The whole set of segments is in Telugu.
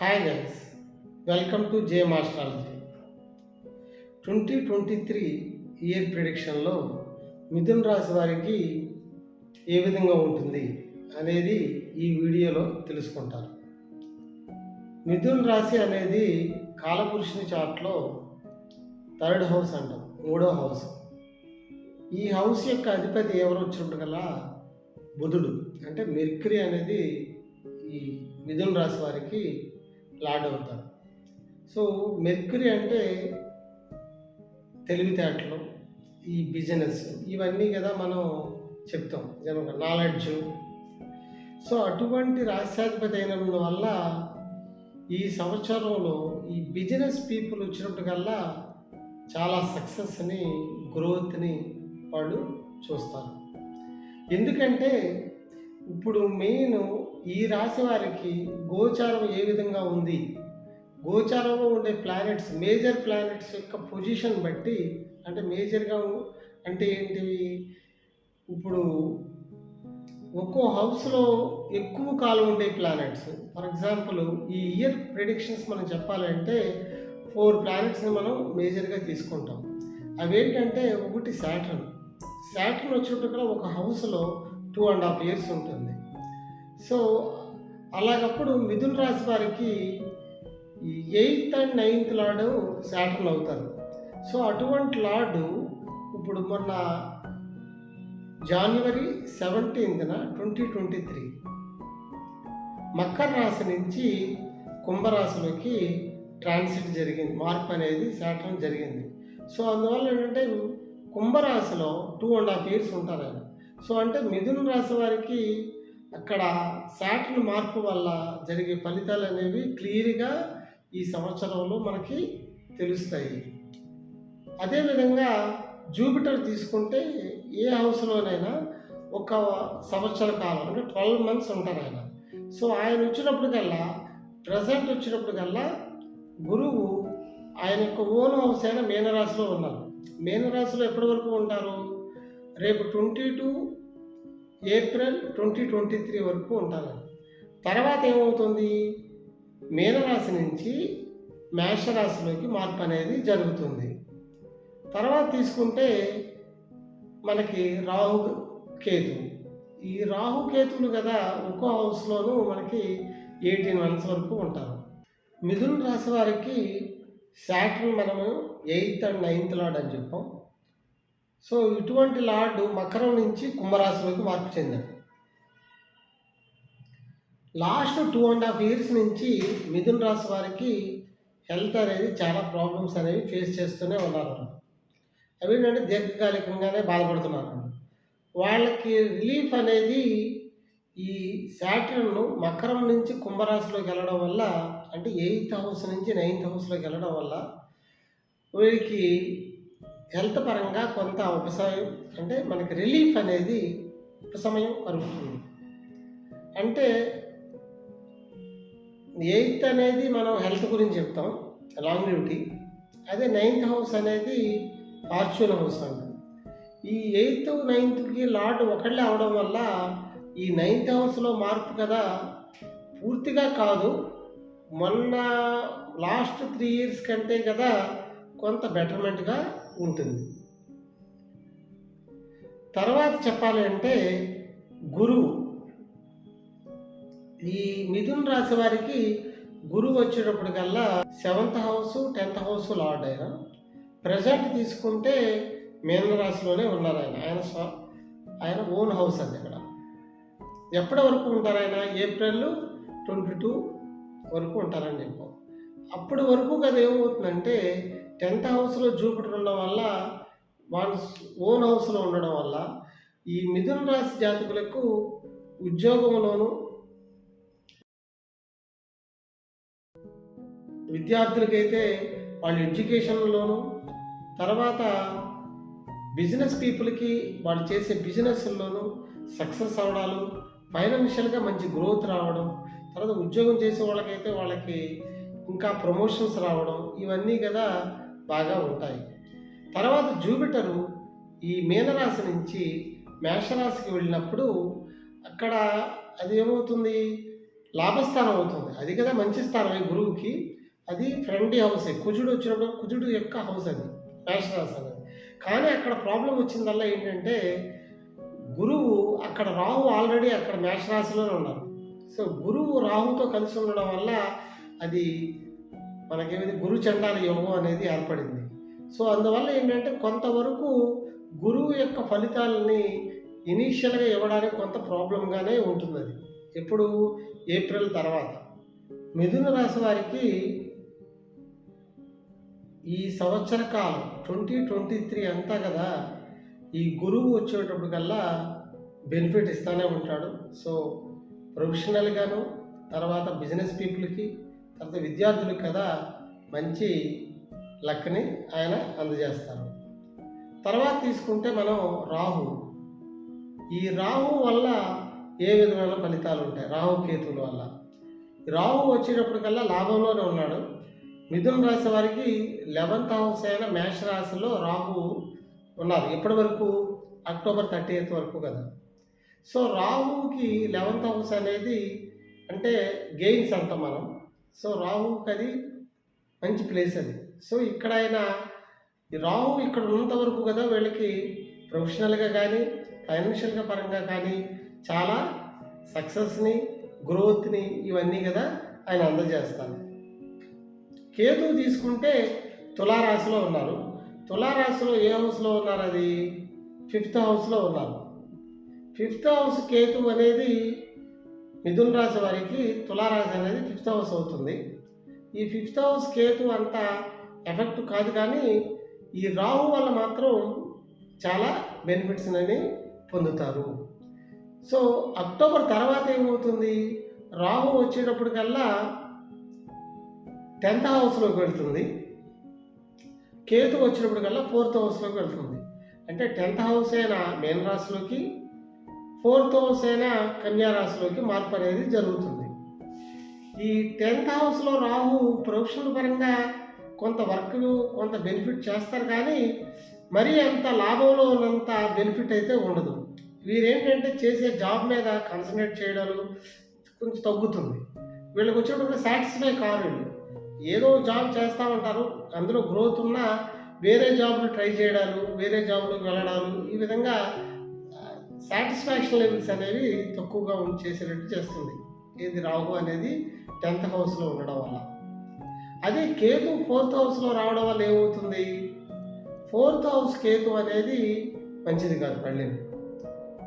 Hi guys, welcome to JM Astrology. 2023 year ప్రిడిక్షన్లో మిథున్ రాశి వారికి ఏ విధంగా ఉంటుంది అనేది ఈ వీడియోలో తెలుసుకుంటారు. మిథున్ రాశి అనేది కాలపురుషుని చార్ట్లో థర్డ్ హౌస్ అంటాం, మూడో హౌస్. ఈ హౌస్ యొక్క అధిపతి ఎవరు వచ్చినప్పటికల్లా బుధుడు, అంటే మెర్క్యూరీ అనేది ఈ మిథున్ రాశి వారికి లార్డ్ అవుతారు. సో మెర్క్యూరీ అంటే తెలివితేటలు, ఈ బిజినెస్, ఇవన్నీ కదా మనం చెప్తాం జనరల్గా నాలెడ్జ్. సో అటువంటి రాష్ట్రాధిపతి అయినందువల్ల ఈ సంవత్సరంలో ఈ బిజినెస్ పీపుల్ వచ్చినప్పటికల్లా చాలా సక్సెస్ని, గ్రోత్ని వాళ్ళు చూస్తారు. ఎందుకంటే ఇప్పుడు మెయిన్ ఈ రాశి వారికి గోచారం ఏ విధంగా ఉంది, గోచారంలో ఉండే ప్లానెట్స్, మేజర్ ప్లానెట్స్ యొక్క పొజిషన్ బట్టి, అంటే మేజర్గా అంటే ఏంటివి, ఇప్పుడు ఒక్కో హౌస్లో ఎక్కువ కాలం ఉండే ప్లానెట్స్. ఫర్ ఎగ్జాంపుల్ ఈ ఇయర్ ప్రిడిక్షన్స్ మనం చెప్పాలంటే 4 ప్లానెట్స్ని మనం మేజర్గా తీసుకుంటాం. అవేంటంటే ఒకటి సాటర్న్ వచ్చినప్పుడు ఒక హౌస్లో 2.5 years ఉంటుంది. సో అలాగప్పుడు మిథున్ రాశి వారికి 8th and 9th lord Saturn అవుతారు. సో అటువంటి లార్డు ఇప్పుడు మొన్న January 17th 2023 మకర రాశి నుంచి కుంభరాశిలోకి ట్రాన్సిట్ జరిగింది, మార్పు అనేది సాటర్న్ జరిగింది. సో అందువల్ల ఏంటంటే కుంభరాశిలో 2.5 years ఉంటారు ఆయన. సో అంటే మిథున రాశి వారికి అక్కడ సాటర్న్ మార్పు వల్ల జరిగే ఫలితాలు అనేవి క్లియర్గా ఈ సంవత్సరంలో మనకి తెలుస్తాయి. అదేవిధంగా జూపిటర్ తీసుకుంటే ఏ హౌస్లోనైనా ఒక సంవత్సర కాలం, అంటే 12 months ఉంటారు ఆయన. సో ఆయన వచ్చినప్పటికల్లా, ప్రజెంట్ వచ్చినప్పటికల్లా గురువు ఆయన యొక్క ఓన్ హౌస్ అయిన మీనరాశిలో ఉన్నారు. మీనరాశిలో ఎప్పటి వరకు ఉంటారు? రేపు 22 April 2023 వరకు ఉంటారు. తర్వాత ఏమవుతుంది? మీనరాశి నుంచి మేషరాశిలోకి మార్పు అనేది జరుగుతుంది. తర్వాత తీసుకుంటే మనకి రాహుకేతు, ఈ రాహుకేతువులు కదా ఒక్కో హౌస్లోనూ మనకి 18 months వరకు ఉంటారు. మిథున రాశి వారికి సాటర్న్ మనము 8th and 9th లార్డ్ అని చెప్పాం. సో ఇటువంటి లార్డు మకరం నుంచి కుంభరాశిలోకి మార్పు చెందాడు. లాస్ట్ 2.5 years నుంచి మిథున రాశి వారికి హెల్త్ అనేది చాలా ప్రాబ్లమ్స్ అనేవి ఫేస్ చేస్తూనే ఉన్నారు. అవి ఏంటంటే దీర్ఘకాలికంగానే బాధపడుతున్నారు. వాళ్ళకి రిలీఫ్ అనేది ఈ సాటర్న్ మకరం నుంచి కుంభరాశిలోకి వెళ్ళడం వల్ల, అంటే 8th house నుంచి 9th houseలోకి వెళ్ళడం వల్ల వీరికి హెల్త్ పరంగా కొంత ఉపశమనం, అంటే మనకి రిలీఫ్ అనేది ఉపశమనం కలుగుతుంది. అంటే 8th అనేది మనం హెల్త్ గురించి చెప్తాం, లాంగివిటీ. అదే 9th house అనేది ఫార్చ్యూన్ హౌస్ అంటాం. ఈ 8th 9th లార్డ్ ఒకళ్ళే అవడం వల్ల ఈ 9th హౌస్లో మార్పు కదా పూర్తిగా కాదు, మొన్న లాస్ట్ 3 years కంటే కదా కొంత బెటర్మెంట్గా ఉంటుంది. తర్వాత చెప్పాలి అంటే గురువు, ఈ మిథున రాశి వారికి గురువు వచ్చేటప్పటికల్లా 7th house 10th house lord అయినా. ప్రజెంట్ తీసుకుంటే మీన రాశిలోనే ఉన్నారు ఆయన. ఆయన ఓన్ హౌస్ అది. అక్కడ ఎప్పటి వరకు ఉంటారు ఆయన? April 22 వరకు ఉంటారని చెప్పాం. అప్పటి వరకు కదా ఏమవుతుందంటే 10th హౌస్లో జూపిటర్ ఉండడం వల్ల, వాళ్ళ ఓన్ హౌస్లో ఉండడం వల్ల ఈ మిథున రాశి జాతకులకు ఉద్యోగంలోను, విద్యార్థులకైతే వాళ్ళ ఎడ్యుకేషన్లోను, తర్వాత బిజినెస్ పీపుల్కి వాళ్ళు చేసే బిజినెస్లోనూ సక్సెస్ అవడాలు, ఫైనాన్షియల్గా మంచి గ్రోత్ రావడం, తర్వాత ఉద్యోగం చేసే వాళ్ళకైతే వాళ్ళకి ఇంకా ప్రమోషన్స్ రావడం, ఇవన్నీ కదా బాగా ఉంటాయి. తర్వాత జూపిటరు ఈ మీనరాశి నుంచి మేషరాశికి వెళ్ళినప్పుడు అక్కడ అది ఏమవుతుంది, లాభస్థానం అవుతుంది. అది కదా మంచి స్థానం ఈ గురువుకి. అది ఫ్రెండ్లీ హౌసే. కుజుడు వచ్చినప్పుడు కుజుడు యొక్క హౌస్ అది. మేషరాశి అనేది. కానీ అక్కడ ప్రాబ్లమ్ వచ్చిందల్లా ఏంటంటే, గురువు అక్కడ రాహు ఆల్రెడీ అక్కడ మేషరాశిలోనే ఉన్నారు. సో, గురువు రాహుతో కలిసి ఉండడం వల్ల అది మనకేమైంది గురు చండాల యోగం అనేది ఏర్పడింది. సో, అందువల్ల ఏంటంటే కొంతవరకు గురువు యొక్క ఫలితాలని ఇనీషియల్‌గా ఇవ్వడానికి కొంత ప్రాబ్లమ్‌గానే ఉంటుందది. ఎప్పుడు? ఏప్రిల్ తర్వాత. మిథున రాశి వారికి ఈ సంవత్సర కాలం 2023 అంతా కదా ఈ గురువు వచ్చేటప్పటికల్లా బెనిఫిట్ ఇస్తానే ఉంటాడు. సో, ప్రొఫెషనల్‌గాను, తర్వాత బిజినెస్ పీపుల్‌కి, తర్వాత విద్యార్థులకు కదా మంచి లక్‌ని ఆయన అందజేస్తారు. తర్వాత తీసుకుంటే మనం రాహు. ఈ రాహు వల్ల ఏ విధమైన ఫలితాలు ఉంటాయి? రాహు కేతువుల వల్ల. రాహు వచ్చేటప్పటికల్లా లాభంలోనే ఉన్నాడు. మిథున రాశి వారికి 11th హౌస్ అయిన మేష రాశిలో రాహు ఉన్నారు. ఎప్పటి వరకు? అక్టోబర్ 30th వరకు కదా. సో, రాహువుకి 11th హౌస్ అనేది అంటే గెయిన్స్ అంటాం మనం. సో, రాహువుకి అది మంచి ప్లేస్ అది. సో, ఇక్కడ ఆయన ఈ రాహు ఇక్కడ ఉన్నంత వరకు కదా వీళ్ళకి ప్రొఫెషనల్‌గా కానీ, ఫైనాన్షియల్‌గా పరంగా కానీ చాలా సక్సెస్‌ని, గ్రోత్‌ని ఇవన్నీ కదా ఆయన అందజేస్తారు. కేతువు తీసుకుంటే తులారాశిలో ఉన్నారు. తులారాశిలో ఏ హౌస్‌లో ఉన్నారు? అది 5th హౌస్‌లో ఉన్నారు. 5th హౌస్ కేతువు అనేది మిథున రాశి వారికి తులారాశి అనేది 5th హౌస్ అవుతుంది. ఈ 5th హౌస్ కేతువు అంత ఎఫెక్ట్ కాదు, కానీ ఈ రాహు వల్ల మాత్రం చాలా బెనిఫిట్స్‌ని పొందుతారు. సో, అక్టోబర్ తర్వాత ఏమవుతుంది? రాహు వచ్చేటప్పటికల్లా 10th హౌస్‌లోకి వెళ్తుంది. కేతు వచ్చినప్పటికల్లా 4th హౌస్‌లోకి వెళ్తుంది. అంటే 10th హౌస్ అయిన మీన రాశిలోకి, 4th హౌస్ అయిన కన్యా రాశిలోకి మార్పు అనేది జరుగుతుంది. ఈ 10th హౌస్‌లో రాహు ప్రొఫెషనల్ పరంగా కొంత వర్క్‌లు, కొంత బెనిఫిట్ చేస్తారు, కానీ మరీ అంత లాభంలో ఉన్నంత బెనిఫిట్ అయితే ఉండదు. వీరేంటంటే చేసే జాబ్ మీద కాన్సంట్రేట్ చేయడాలు కొంచెం తగ్గుతుంది. వీళ్ళకి వచ్చేటప్పుడు సాటిస్ఫై కారు వీళ్ళు. ఏదో జాబ్ చేస్తూ ఉంటారు, అందులో గ్రోత్ ఉన్నా వేరే జాబ్‌లు ట్రై చేయడాలు, వేరే జాబ్‌లోకి వెళ్ళడాలు, ఈ విధంగా సాటిస్ఫాక్షన్ లెవెల్స్ అనేవి తక్కువగా చేసేటట్టు చేస్తుంది. ఏది? రాహు అనేది 10th హౌస్‌లో ఉండడం వల్ల. అదే కేతు 4th హౌస్‌లో రావడం వల్ల ఏమవుతుంది? 4th హౌస్ కేతు అనేది మంచిది కాదు మళ్ళీ.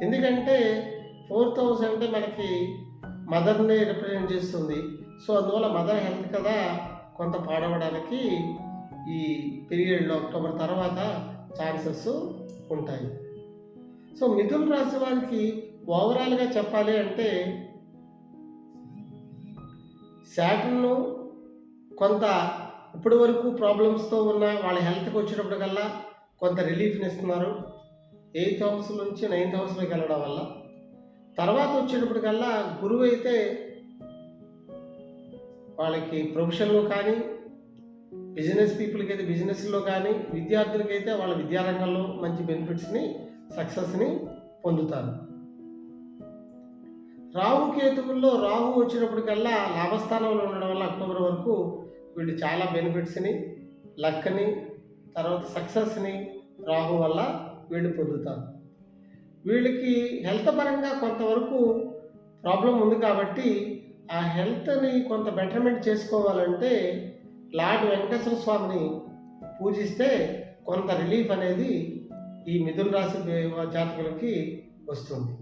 ఎందుకంటే 4th హౌస్ అంటే మనకి మదర్‌ని రిప్రజెంట్ చేస్తుంది. సో, అందువల్ల మదర్ హెల్త్ కదా కొంత పాడవడానికి ఈ పీరియడ్‌లో అక్టోబర్ తర్వాత ఛాన్సెస్ ఉంటాయి. సో, మిథున రాశి వారికి ఓవరాల్‌గా చెప్పాలి అంటే సాటర్న్ కొంత ఇప్పటి వరకు ప్రాబ్లమ్స్‌తో ఉన్న వాళ్ళ హెల్త్‌కి వచ్చేటప్పటికల్లా కొంత రిలీఫ్‌ని ఇస్తున్నారు. 8th హౌస్ నుంచి 9th హౌస్‌లోకి వెళ్ళడం వల్ల. తర్వాత వచ్చేటప్పటికల్లా గురువు అయితే వాళ్ళకి ప్రొఫెషన్‌లో కానీ, బిజినెస్ పీపుల్‌కి అయితే బిజినెస్‌లో కానీ, విద్యార్థులకైతే వాళ్ళ విద్యారంగంలో మంచి బెనిఫిట్స్‌ని, సక్సెస్‌ని పొందుతారు. రాహు కేతువుల్లో రాహు వచ్చినప్పటికల్లా లాభస్థానంలో ఉండడం వల్ల అక్టోబర్ వరకు వీళ్ళు చాలా బెనిఫిట్స్‌ని, లక్‌ని, తర్వాత సక్సెస్‌ని రాహు వల్ల వీళ్ళు పొందుతారు. వీళ్ళకి హెల్త్ పరంగా కొంతవరకు ప్రాబ్లం ఉంది కాబట్టి ఆ హెల్త్‌ని కొంత బెటర్మెంట్ చేసుకోవాలంటే లార్డ్ వెంకటేశ్వర స్వామిని పూజిస్తే కొంత రిలీఫ్ అనేది ఈ మిథున రాశి జాతకులకి వస్తుంది.